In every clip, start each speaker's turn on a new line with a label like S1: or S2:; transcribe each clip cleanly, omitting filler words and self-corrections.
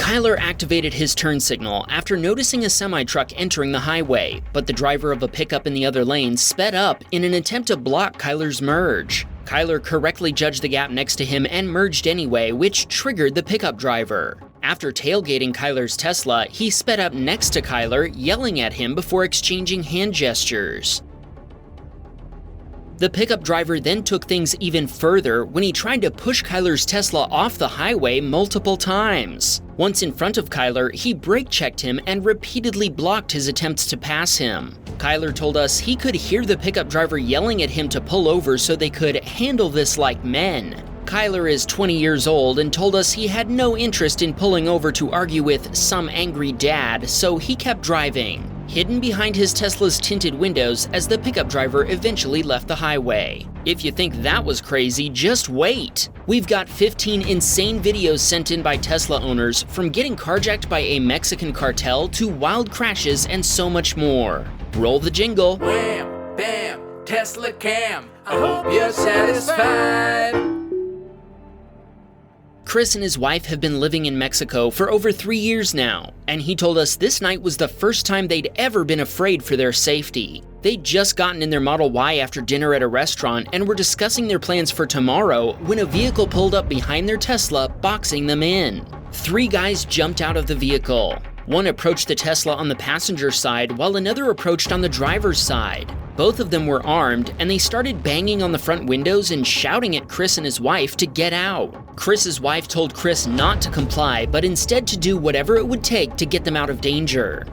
S1: Kyler activated his turn signal after noticing a semi-truck entering the highway, but the driver of a pickup in the other lane sped up in an attempt to block Kyler's merge. Kyler correctly judged the gap next to him and merged anyway, which triggered the pickup driver. After tailgating Kyler's Tesla, he sped up next to Kyler, yelling at him before exchanging hand gestures. The pickup driver then took things even further when he tried to push Kyler's Tesla off the highway multiple times. Once in front of Kyler, he brake-checked him and repeatedly blocked his attempts to pass him. Kyler told us he could hear the pickup driver yelling at him to pull over so they could handle this like men. Kyler is 20 years old and told us he had no interest in pulling over to argue with some angry dad, so he kept driving, hidden behind his Tesla's tinted windows as the pickup driver eventually left the highway. If you think that was crazy, just wait! We've got 15 insane videos sent in by Tesla owners, from getting carjacked by a Mexican cartel to wild crashes and so much more. Roll the jingle.
S2: Wham Baam, Teslacam, I hope you're satisfied.
S1: Chris and his wife have been living in Mexico for over 3 years now, and he told us this night was the first time they'd ever been afraid for their safety. They'd just gotten in their Model Y after dinner at a restaurant and were discussing their plans for tomorrow when a vehicle pulled up behind their Tesla, boxing them in. 3 guys jumped out of the vehicle. One approached the Tesla on the passenger side while another approached on the driver's side. Both of them were armed, and they started banging on the front windows and shouting at Chris and his wife to get out. Chris's wife told Chris not to comply, but instead to do whatever it would take to get them out of danger.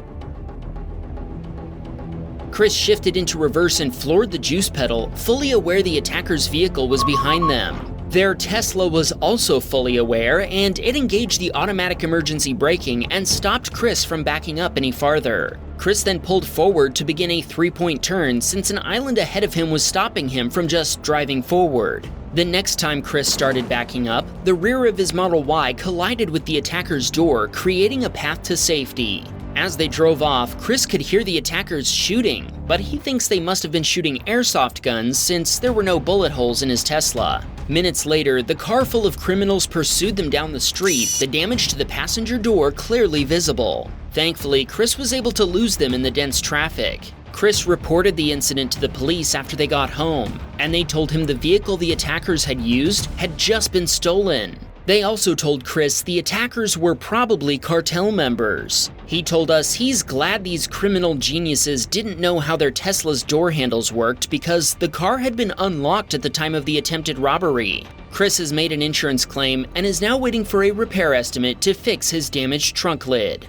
S1: Chris shifted into reverse and floored the juice pedal, fully aware the attacker's vehicle was behind them. Their Tesla was also fully aware, and it engaged the automatic emergency braking and stopped Chris from backing up any farther. Chris then pulled forward to begin a 3-point turn since an island ahead of him was stopping him from just driving forward. The next time Chris started backing up, the rear of his Model Y collided with the attacker's door, creating a path to safety. As they drove off, Chris could hear the attackers shooting, but he thinks they must have been shooting airsoft guns since there were no bullet holes in his Tesla. Minutes later, the car full of criminals pursued them down the street, the damage to the passenger door clearly visible. Thankfully, Chris was able to lose them in the dense traffic. Chris reported the incident to the police after they got home, and they told him the vehicle the attackers had used had just been stolen. They also told Chris the attackers were probably cartel members. He told us he's glad these criminal geniuses didn't know how their Tesla's door handles worked because the car had been unlocked at the time of the attempted robbery. Chris has made an insurance claim and is now waiting for a repair estimate to fix his damaged trunk lid.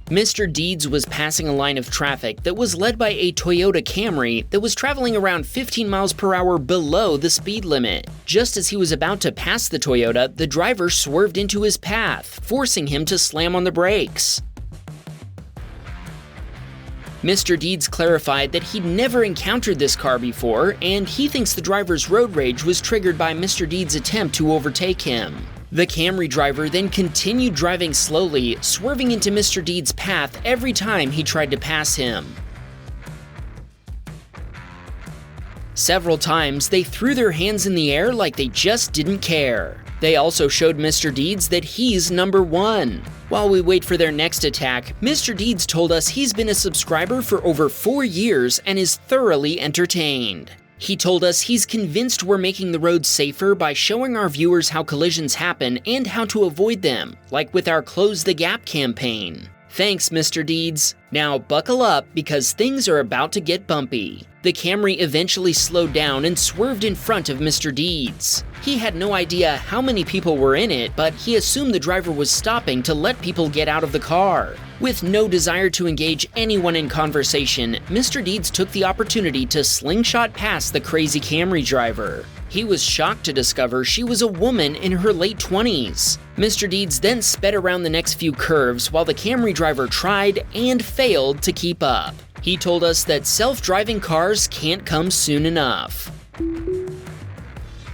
S1: Mr. Deeds was passing a line of traffic that was led by a Toyota Camry that was traveling around 15 miles per hour below the speed limit. Just as he was about to pass the Toyota, the driver swerved into his path, forcing him to slam on the brakes. Mr. Deeds clarified that he'd never encountered this car before, and he thinks the driver's road rage was triggered by Mr. Deeds' attempt to overtake him. The Camry driver then continued driving slowly, swerving into Mr. Deeds' path every time he tried to pass him. Several times, they threw their hands in the air like they just didn't care. They also showed Mr. Deeds that he's number one. While we wait for their next attack, Mr. Deeds told us he's been a subscriber for over 4 years and is thoroughly entertained. He told us he's convinced we're making the roads safer by showing our viewers how collisions happen and how to avoid them, like with our Close the Gap campaign. Thanks, Mr. Deeds. Now buckle up because things are about to get bumpy. The Camry eventually slowed down and swerved in front of Mr. Deeds. He had no idea how many people were in it, but he assumed the driver was stopping to let people get out of the car. With no desire to engage anyone in conversation, Mr. Deeds took the opportunity to slingshot past the crazy Camry driver. He was shocked to discover she was a woman in her late 20s. Mr. Deeds then sped around the next few curves while the Camry driver tried and failed to keep up. He told us that self-driving cars can't come soon enough.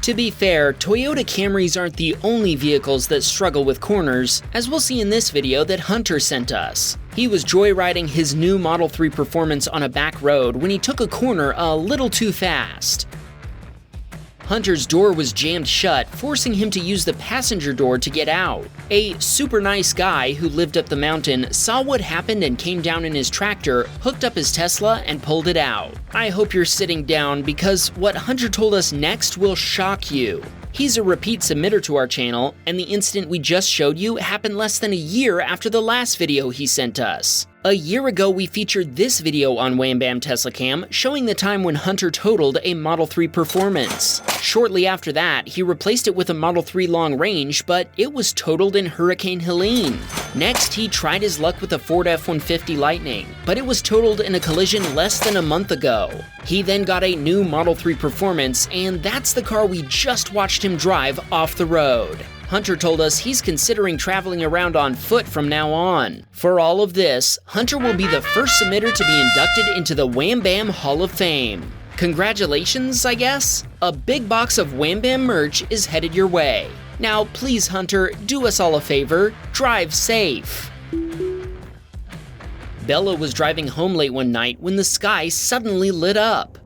S1: To be fair, Toyota Camrys aren't the only vehicles that struggle with corners, as we'll see in this video that Hunter sent us. He was joyriding his new Model 3 Performance on a back road when he took a corner a little too fast. Hunter's door was jammed shut, forcing him to use the passenger door to get out. A super nice guy who lived up the mountain saw what happened and came down in his tractor, hooked up his Tesla, and pulled it out. I hope you're sitting down because what Hunter told us next will shock you. He's a repeat submitter to our channel, and the incident we just showed you happened less than a year after the last video he sent us. A year ago, we featured this video on Wham Baam Teslacam showing the time when Hunter totaled a Model 3 Performance. Shortly after that, he replaced it with a Model 3 Long Range, but it was totaled in Hurricane Helene. Next, he tried his luck with a Ford F-150 Lightning, but it was totaled in a collision less than a month ago. He then got a new Model 3 Performance, and that's the car we just watched him drive off the road. Hunter told us he's considering traveling around on foot from now on. For all of this, Hunter will be the first submitter to be inducted into the Wham Baam Hall of Fame. Congratulations, I guess? A big box of Wham Baam merch is headed your way. Now, please, Hunter, do us all a favor, drive safe. Bella was driving home late one night when the sky suddenly lit up.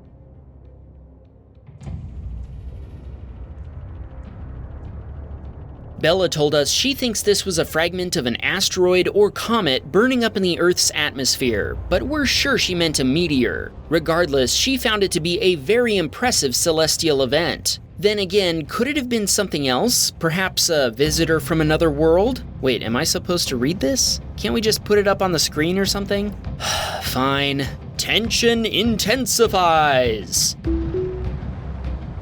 S1: Bella told us she thinks this was a fragment of an asteroid or comet burning up in the Earth's atmosphere, but we're sure she meant a meteor. Regardless, she found it to be a very impressive celestial event. Then again, could it have been something else? Perhaps a visitor from another world? Wait, am I supposed to read this? Can't we just put it up on the screen or something? Fine. Tension intensifies.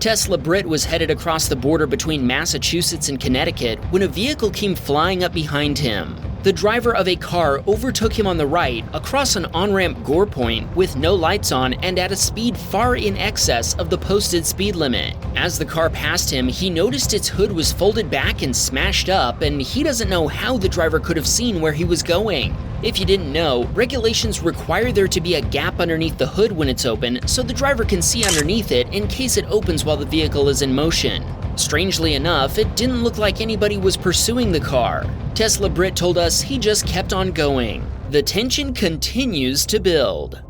S1: Tesla Britt was headed across the border between Massachusetts and Connecticut when a vehicle came flying up behind him. The driver of a car overtook him on the right across an on-ramp gore point with no lights on and at a speed far in excess of the posted speed limit. As the car passed him, he noticed its hood was folded back and smashed up, and he doesn't know how the driver could have seen where he was going. If you didn't know, regulations require there to be a gap underneath the hood when it's open so the driver can see underneath it in case it opens while the vehicle is in motion. Strangely enough, it didn't look like anybody was pursuing the car. Tesla Britt told us he just kept on going. The tension continues to build.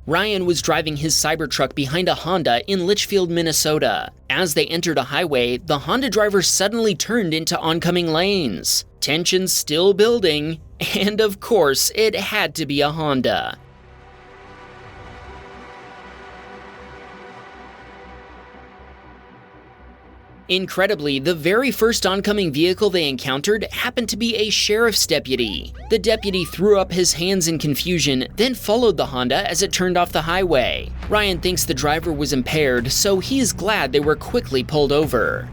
S1: Ryan was driving his Cybertruck behind a Honda in Litchfield, Minnesota. As they entered a highway, the Honda driver suddenly turned into oncoming lanes. Tension still building, and of course, it had to be a Honda. Incredibly, the very first oncoming vehicle they encountered happened to be a sheriff's deputy. The deputy threw up his hands in confusion, then followed the Honda as it turned off the highway. Ryan thinks the driver was impaired, so he is glad they were quickly pulled over.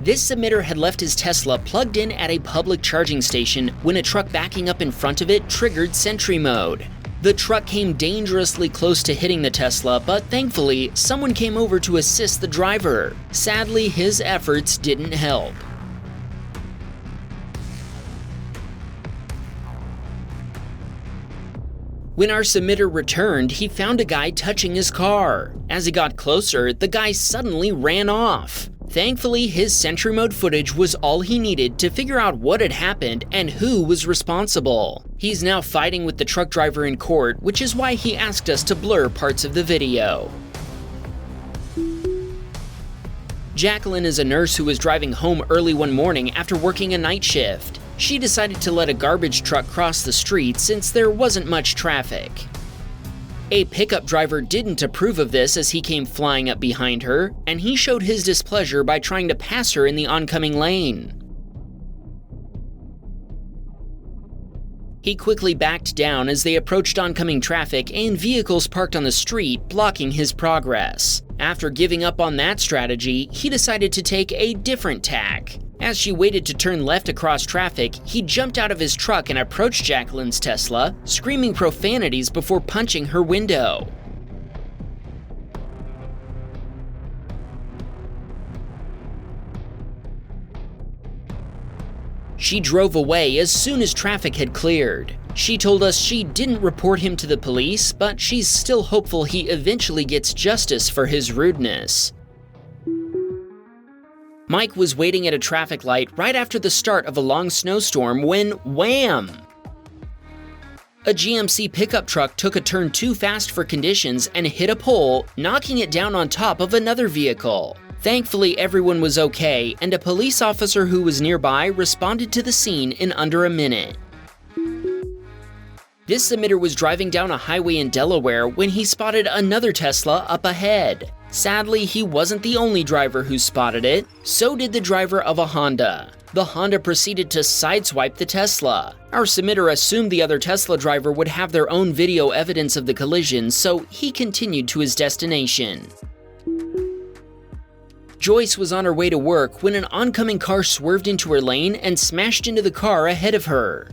S1: This submitter had left his Tesla plugged in at a public charging station when a truck backing up in front of it triggered Sentry mode. The truck came dangerously close to hitting the Tesla, but thankfully, someone came over to assist the driver. Sadly, his efforts didn't help. When our submitter returned, he found a guy touching his car. As he got closer, the guy suddenly ran off. Thankfully, his Sentry mode footage was all he needed to figure out what had happened and who was responsible. He's now fighting with the truck driver in court, which is why he asked us to blur parts of the video. Jacqueline is a nurse who was driving home early one morning after working a night shift. She decided to let a garbage truck cross the street since there wasn't much traffic. A pickup driver didn't approve of this as he came flying up behind her, and he showed his displeasure by trying to pass her in the oncoming lane. He quickly backed down as they approached oncoming traffic and vehicles parked on the street, blocking his progress. After giving up on that strategy, he decided to take a different tack. As she waited to turn left across traffic, he jumped out of his truck and approached Jacqueline's Tesla, screaming profanities before punching her window. She drove away as soon as traffic had cleared. She told us she didn't report him to the police, but she's still hopeful he eventually gets justice for his rudeness. Mike was waiting at a traffic light right after the start of a long snowstorm when wham! A GMC pickup truck took a turn too fast for conditions and hit a pole, knocking it down on top of another vehicle. Thankfully, everyone was okay, and a police officer who was nearby responded to the scene in under a minute. This submitter was driving down a highway in Delaware when he spotted another Tesla up ahead. Sadly, he wasn't the only driver who spotted it, so did the driver of a Honda. The Honda proceeded to sideswipe the Tesla. Our submitter assumed the other Tesla driver would have their own video evidence of the collision, so he continued to his destination. Joyce was on her way to work when an oncoming car swerved into her lane and smashed into the car ahead of her.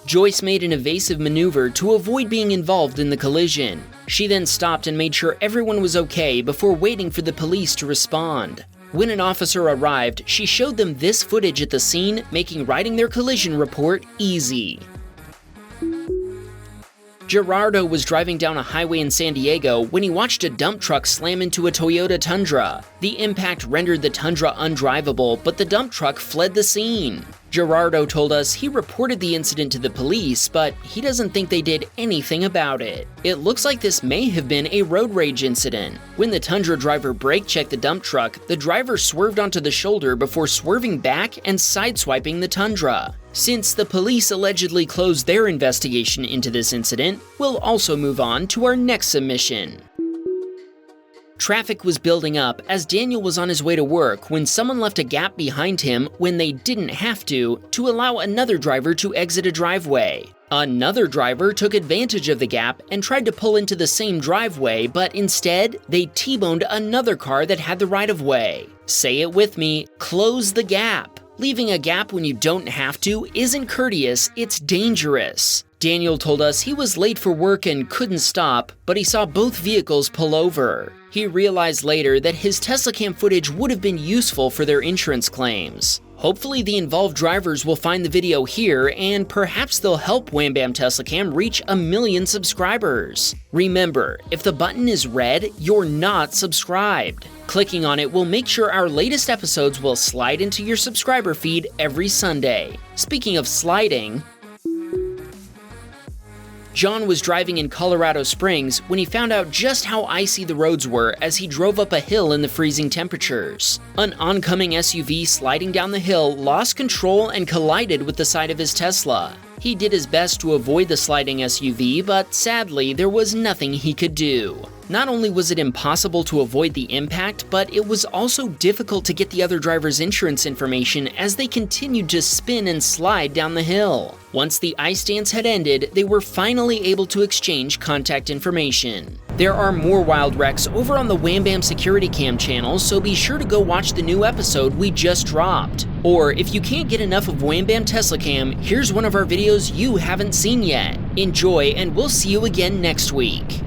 S1: Joyce made an evasive maneuver to avoid being involved in the collision. She then stopped and made sure everyone was okay before waiting for the police to respond. When an officer arrived, she showed them this footage at the scene, making writing their collision report easy. Gerardo was driving down a highway in San Diego when he watched a dump truck slam into a Toyota Tundra. The impact rendered the Tundra undrivable, but the dump truck fled the scene. Gerardo told us he reported the incident to the police, but he doesn't think they did anything about it. It looks like this may have been a road rage incident. When the Tundra driver brake-checked the dump truck, the driver swerved onto the shoulder before swerving back and sideswiping the Tundra. Since the police allegedly closed their investigation into this incident, we'll also move on to our next submission. Traffic was building up as Daniel was on his way to work when someone left a gap behind him when they didn't have to allow another driver to exit a driveway. Another driver took advantage of the gap and tried to pull into the same driveway, but instead, they T-boned another car that had the right-of-way. Say it with me, close the gap. Leaving a gap when you don't have to isn't courteous, it's dangerous. Daniel told us he was late for work and couldn't stop, but he saw both vehicles pull over. He realized later that his Teslacam footage would have been useful for their insurance claims. Hopefully the involved drivers will find the video here and perhaps they'll help Wham Baam Teslacam reach 1 million subscribers. Remember, if the button is red, you're not subscribed. Clicking on it will make sure our latest episodes will slide into your subscriber feed every Sunday. Speaking of sliding, John was driving in Colorado Springs when he found out just how icy the roads were as he drove up a hill in the freezing temperatures. An oncoming SUV sliding down the hill lost control and collided with the side of his Tesla. He did his best to avoid the sliding SUV, but sadly, there was nothing he could do. Not only was it impossible to avoid the impact, but it was also difficult to get the other driver's insurance information as they continued to spin and slide down the hill. Once the ice dance had ended, they were finally able to exchange contact information. There are more wild wrecks over on the Wham Baam Security Cam channel, so be sure to go watch the new episode we just dropped. Or if you can't get enough of Wham Baam Teslacam, here's one of our videos you haven't seen yet. Enjoy, and we'll see you again next week.